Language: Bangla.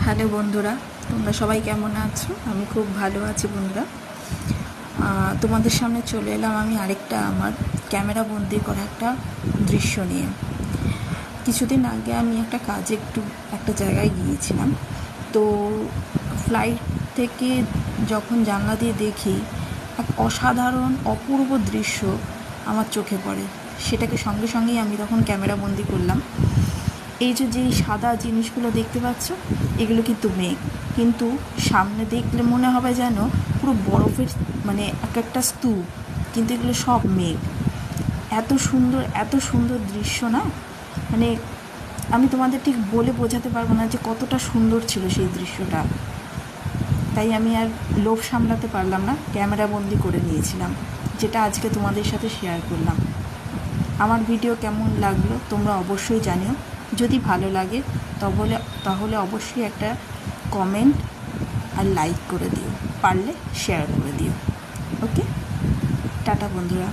হ্যালো বন্ধুরা, তোমরা সবাই কেমন আছো? আমি খুব ভালো আছি বন্ধুরা। তোমাদের সামনে চলে এলাম আমি আরেকটা আমার ক্যামেরা বন্দি করা একটা দৃশ্য নিয়ে। কিছুদিন আগে আমি একটা কাজে একটা জায়গায় গিয়েছিলাম। তো ফ্লাইট থেকে যখন জানলা দিয়ে দেখি এক অসাধারণ অপূর্ব দৃশ্য আমার চোখে পড়ে, সেটাকে সঙ্গে সঙ্গেই আমি তখন ক্যামেরা বন্দি করলাম। এই যেই সাদা জিনিসগুলো দেখতে পাচ্ছ, এগুলো কিন্তু মেঘ, কিন্তু সামনে দেখলে মনে হবে যেন পুরো বরফের এক একটা স্তূপ, কিন্তু এগুলো সব মেঘ। এত সুন্দর দৃশ্য না, আমি তোমাদের ঠিক বলে বোঝাতে পারবো না যে কতটা সুন্দর ছিল সেই দৃশ্যটা। তাই আমি আর লোভ সামলাতে পারলাম না, ক্যামেরা বন্দি করে নিয়েছিলাম, যেটা আজকে তোমাদের সাথে শেয়ার করলাম। আমার ভিডিও কেমন লাগলো তোমরা অবশ্যই জানিও। যদি ভালো লাগে তাহলে অবশ্যই একটা কমেন্ট আর লাইক করে দিও, পারলে শেয়ার করে দিও। ওকে, টাটা বন্ধুরা।